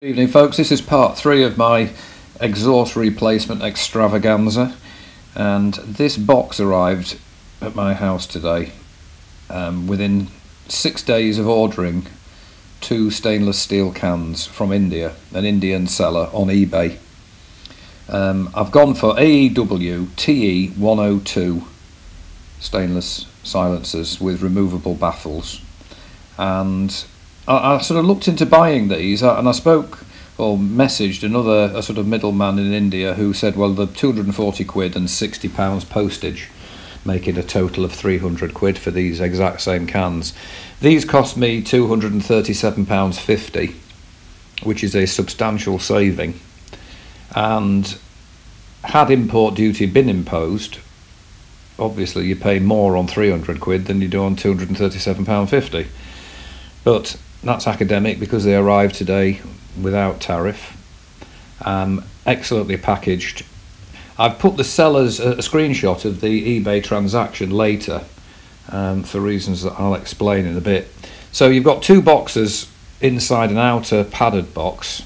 Good evening folks, this is part 3 of my exhaust replacement extravaganza, and this box arrived at my house today within 6 days of ordering 2 stainless steel cans from India, an Indian seller on eBay. I've gone for AEW TE102 stainless silencers with removable baffles, and I sort of looked into buying these, and I spoke or messaged a sort of middleman in India who said, well, the 240 quid and £60 postage, making a total of 300 quid for these exact same cans. These cost me £237.50, which is a substantial saving, and had import duty been imposed, obviously you pay more on 300 quid than you do on £237.50, but that's academic because they arrived today without tariff, excellently packaged. I've put the seller's a screenshot of the eBay transaction later for reasons that I'll explain in a bit. So you've got 2 boxes inside an outer padded box,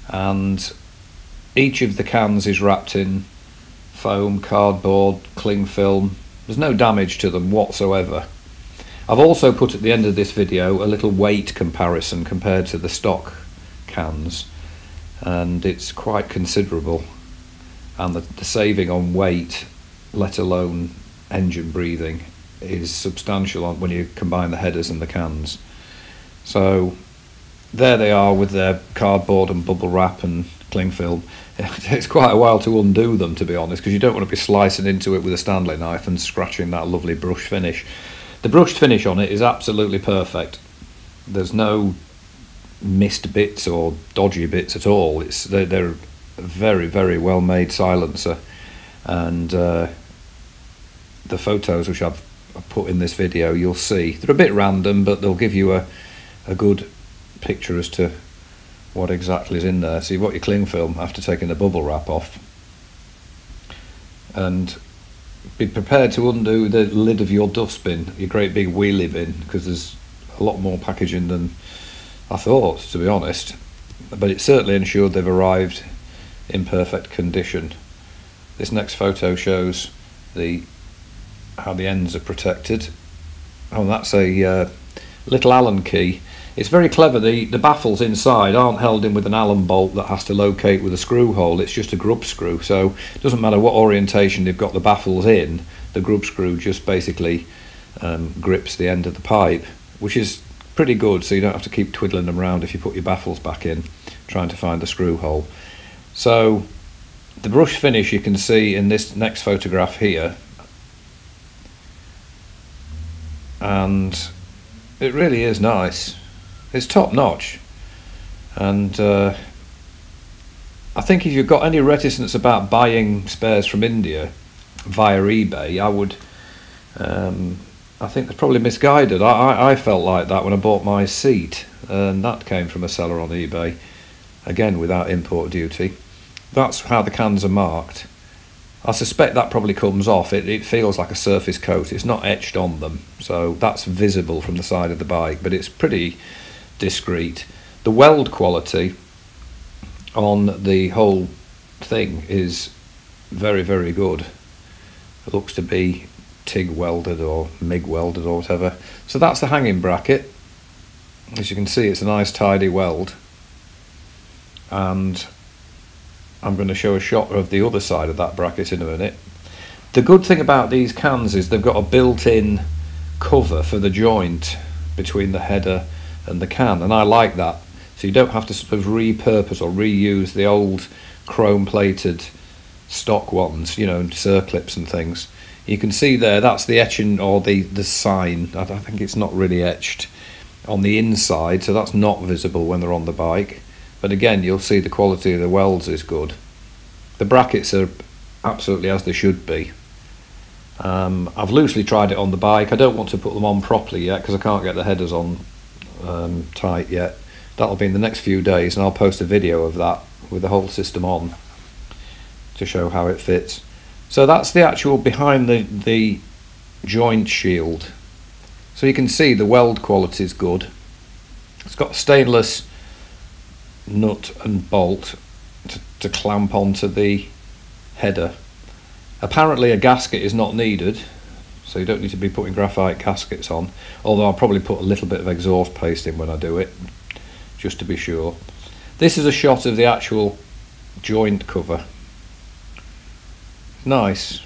and each of the cans is wrapped in foam, cardboard, cling film. There's no damage to them whatsoever. I've also put at the end of this video a little weight comparison compared to the stock cans, and it's quite considerable, and the saving on weight, let alone engine breathing, is substantial when you combine the headers and the cans. So there they are with their cardboard and bubble wrap and cling film. It takes quite a while to undo them, to be honest, because you don't want to be slicing into it with a Stanley knife and scratching that lovely brush finish. The brushed finish on it is absolutely perfect. There's no missed bits or dodgy bits at all. They're a very, very well made silencer, and the photos which I've put in this video, you'll see they're a bit random, but they'll give you a good picture as to what exactly is in there. So you've got your cling film after taking the bubble wrap off, and be prepared to undo the lid of your dustbin, your great big wheelie bin, because there's a lot more packaging than I thought, to be honest, but it certainly ensured they've arrived in perfect condition. This next photo shows how the ends are protected. Oh, that's a little Allen key. It's very clever. The baffles inside aren't held in with an Allen bolt that has to locate with a screw hole. It's just a grub screw, so it doesn't matter what orientation they've got the baffles in, the grub screw just basically grips the end of the pipe, which is pretty good, so you don't have to keep twiddling them around if you put your baffles back in trying to find the screw hole. So the brush finish you can see in this next photograph here, and it really is nice. It's top notch, and I think if you've got any reticence about buying spares from India via eBay, I think they're probably misguided. I felt like that when I bought my seat, and that came from a seller on eBay, again without import duty. That's how the cans are marked. I suspect that probably comes off. It feels like a surface coat. It's not etched on them, so that's visible from the side of the bike, but it's pretty discreet. The weld quality on the whole thing is very, very good. It looks to be TIG welded or MIG welded or whatever. So that's the hanging bracket. As you can see, it's a nice tidy weld, and I'm going to show a shot of the other side of that bracket in a minute. The good thing about these cans is they've got a built-in cover for the joint between the header and the can, and I like that, so you don't have to sort of repurpose or reuse the old chrome plated stock ones, you know, circlips and things. You can see there, that's the etching or the sign. I think it's not really etched on the inside, so that's not visible when they're on the bike, but again you'll see the quality of the welds is good. The brackets are absolutely as they should be. I've loosely tried it on the bike. I don't want to put them on properly yet because I can't get the headers on tight yet. That'll be in the next few days, and I'll post a video of that with the whole system on to show how it fits. So that's the actual behind the joint shield. So you can see the weld quality is good. It's got stainless nut and bolt to clamp onto the header. Apparently a gasket is not needed, so you don't need to be putting graphite gaskets on, although I'll probably put a little bit of exhaust paste in when I do it, just to be sure. This is a shot of the actual joint cover. Nice.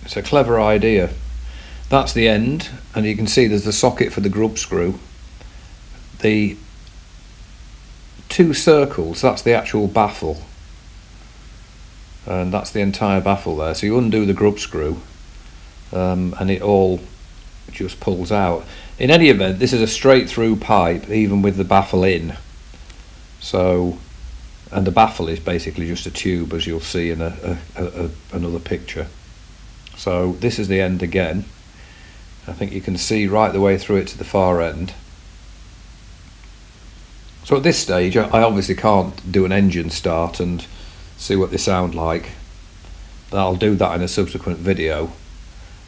It's a clever idea. That's the end, and you can see there's the socket for the grub screw. The two circles, that's the actual baffle, and that's the entire baffle there. So you undo the grub screw and it all just pulls out. In any event, this is a straight through pipe even with the baffle in. So, and the baffle is basically just a tube, as you'll see in another picture. So this is the end again. I think you can see right the way through it to the far end. So at this stage I obviously can't do an engine start and see what they sound like. I'll do that in a subsequent video.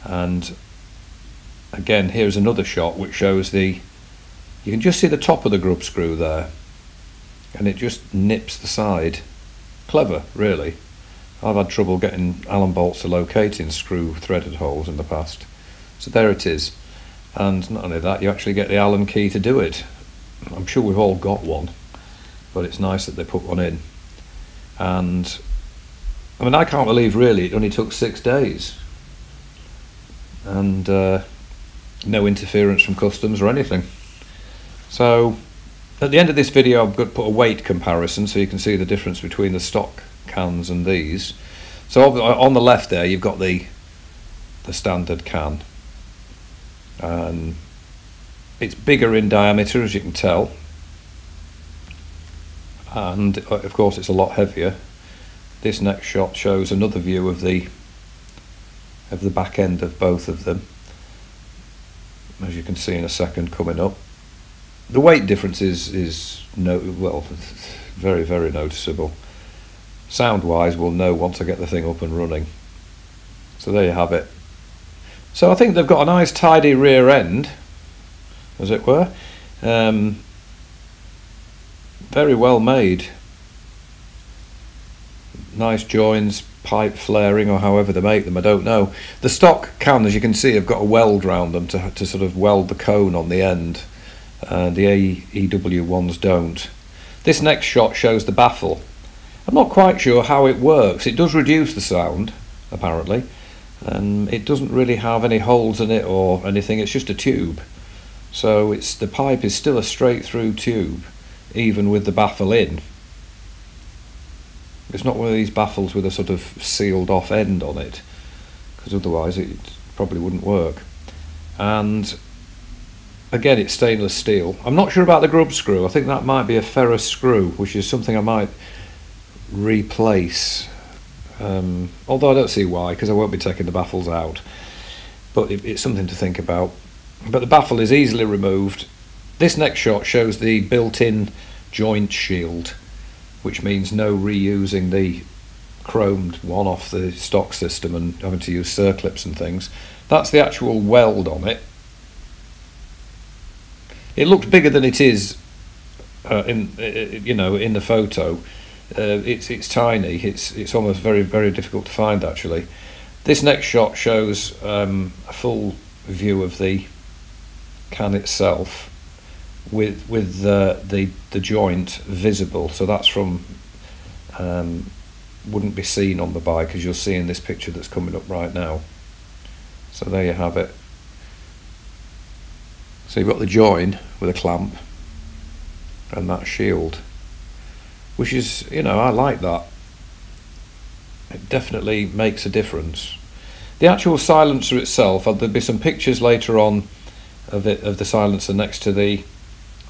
And again, here's another shot which shows you can just see the top of the grub screw there, and it just nips the side. Clever, really. I've had trouble getting Allen bolts to locate in screw threaded holes in the past. So there it is. And not only that, you actually get the Allen key to do it. I'm sure we've all got one, but it's nice that they put one in. And I mean, I can't believe really it only took 6 days, and no interference from customs or anything. So at the end of this video I'm going to put a weight comparison so you can see the difference between the stock cans and these. So on the left there you've got the standard can, and it's bigger in diameter, as you can tell, and of course it's a lot heavier. This next shot shows another view of the back end of both of them, as you can see in a second coming up. The weight difference is very, very noticeable. Sound wise, we'll know once I get the thing up and running. So there you have it. So I think they've got a nice tidy rear end, as it were. Very well made. Nice joins, pipe flaring, or however they make them, I don't know. The stock can, as you can see, have got a weld round them to sort of weld the cone on the end. The AEW ones don't. This next shot shows the baffle. I'm not quite sure how it works. It does reduce the sound, apparently, and it doesn't really have any holes in it or anything. It's just a tube. So the pipe is still a straight through tube, even with the baffle in. It's not one of these baffles with a sort of sealed off end on it, because otherwise it probably wouldn't work. And again, it's stainless steel. I'm not sure about the grub screw. I think that might be a ferrous screw, which is something I might replace, although I don't see why, because I won't be taking the baffles out, but it's something to think about. But the baffle is easily removed. This next shot shows the built-in joint shield, which means no reusing the chromed one off the stock system and having to use circlips and things. That's the actual weld on it. It looks bigger than it is in the photo. It's tiny. It's almost very, very difficult to find, actually. This next shot shows a full view of the can itself, with the joint visible. So that's from wouldn't be seen on the bike, as you'll see in this picture that's coming up right now. So there you have it. So you've got the join with a clamp and that shield, which is, I like that. It definitely makes a difference. The actual silencer itself, there'll be some pictures later on of the silencer next to the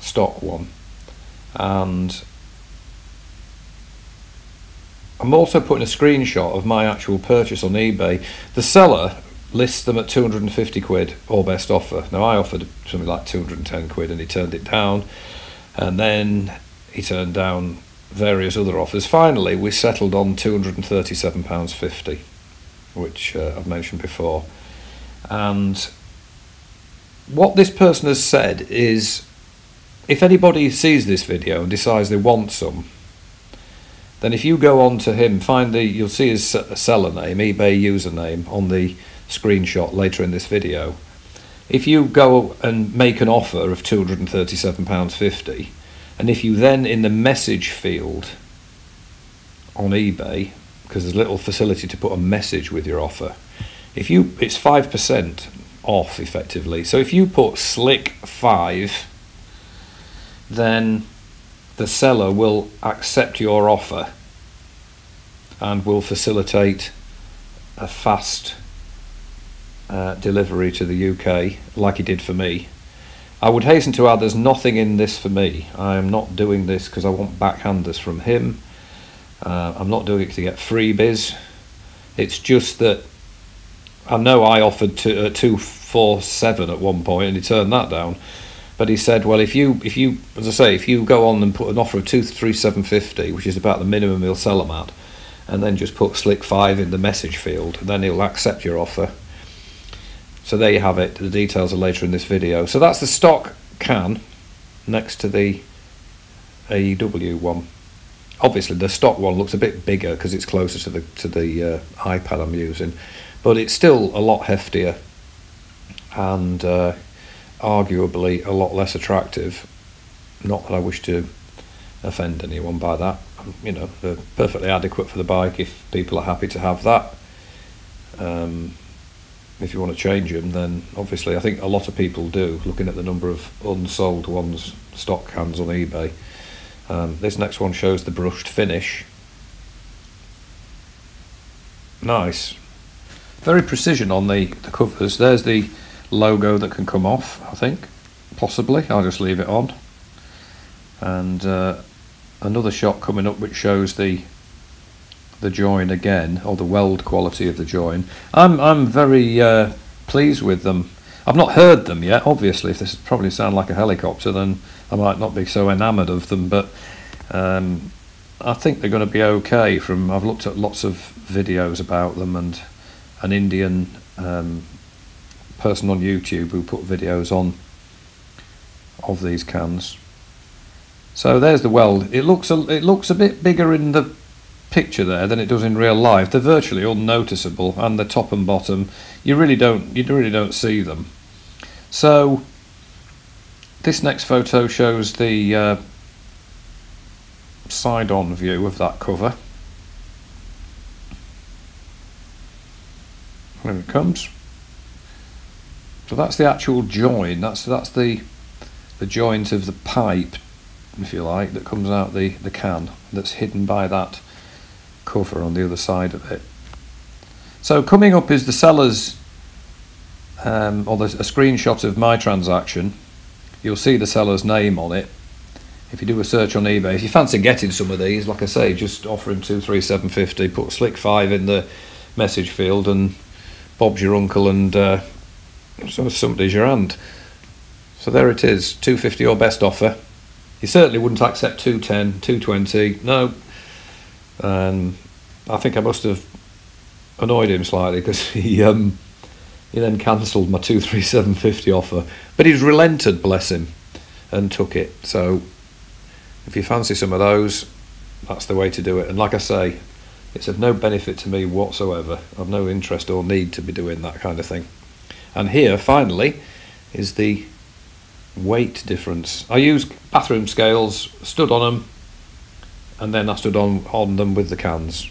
stock one, and I'm also putting a screenshot of my actual purchase on eBay. The seller lists them at 250 quid or best offer. Now I offered something like 210 quid and he turned it down, and then he turned down various other offers. Finally we settled on £237.50, which I've mentioned before. And what this person has said is if anybody sees this video and decides they want some, then if you go on to him, you'll see his seller name, eBay username on the screenshot later in this video. If you go and make an offer of £237.50, and if you then in the message field on eBay, because there's a little facility to put a message with your offer, it's 5% off effectively. So if you put Slick 5, then the seller will accept your offer and will facilitate a fast delivery to the UK, like he did for me. I would hasten to add there's nothing in this for me. I am not doing this because I want backhanders from him. I'm not doing it to get freebies. It's just that I know I offered 247 at one point and he turned that down. But he said, well, if you, as I say, if you go on and put an offer of 237.50, which is about the minimum he'll sell them at, and then just put Slick 5 in the message field, then he'll accept your offer. So there you have it. The details are later in this video. So that's the stock can next to the AEW one. Obviously, the stock one looks a bit bigger because it's closer to the iPad I'm using, but it's still a lot heftier and arguably a lot less attractive. Not that I wish to offend anyone by that. You know, they're perfectly adequate for the bike if people are happy to have that. If you want to change them, then obviously I think a lot of people do, looking at the number of unsold ones, stock cans on eBay. This next one shows the brushed finish. Nice. Very precision on the covers. There's the logo that can come off, I think. Possibly. I'll just leave it on. And another shot coming up which shows the join again, or the weld quality of the join. I'm very pleased with them. I've not heard them yet, obviously. If this probably sound like a helicopter, then I might not be so enamoured of them, but I think they're going to be okay. I've looked at lots of videos about them, and an Indian person on YouTube who put videos on of these cans. So there's the weld. It looks a bit bigger in the picture there than it does in real life. They're virtually unnoticeable, and the top and bottom you really don't see them. So this next photo shows the side-on view of that cover. Here it comes. So that's the actual join. That's the joint of the pipe, if you like, that comes out the can, that's hidden by that cover on the other side of it. So coming up is the seller's, or there's a screenshot of my transaction. You'll see the seller's name on it. If you do a search on eBay, if you fancy getting some of these, like I say, just offer him 237.50, put Slick 5 in the message field, and Bob's your uncle, and so somebody's your aunt. So there it is, 250 or best offer. He certainly wouldn't accept 210, 220, no. I think I must have annoyed him slightly because he then cancelled my 237.50 offer, but he's relented, bless him, and took it. So if you fancy some of those, that's the way to do it. And like I say, it's of no benefit to me whatsoever. I've no interest or need to be doing that kind of thing. And here finally is the weight difference. I used bathroom scales, stood on them, and then I stood on them with the cans.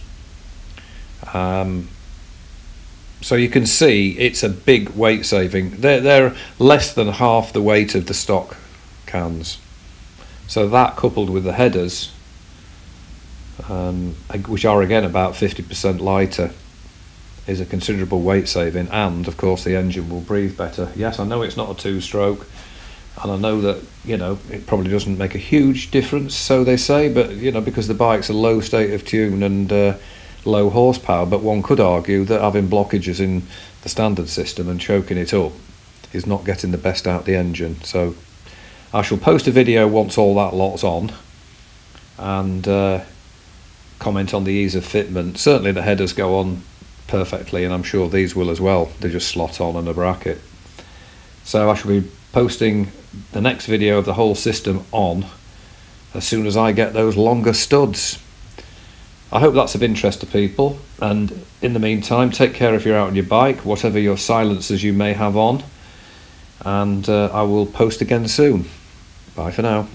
So you can see it's a big weight saving. They're less than half the weight of the stock cans. So that, coupled with the headers, which are again about 50% lighter, is a considerable weight saving. And of course the engine will breathe better. Yes, I know it's not a two-stroke, and I know that, you know, it probably doesn't make a huge difference, so they say, but you know, because the bike's a low state of tune and low horsepower, but one could argue that having blockages in the standard system and choking it up is not getting the best out of the engine. So I shall post a video once all that lot's on, and comment on the ease of fitment. Certainly the headers go on perfectly, and I'm sure these will as well. They just slot on in a bracket. So I shall be posting the next video of the whole system on as soon as I get those longer studs. I hope that's of interest to people, and in the meantime, take care if you're out on your bike, whatever your silencers you may have on, and I will post again soon. Bye for now.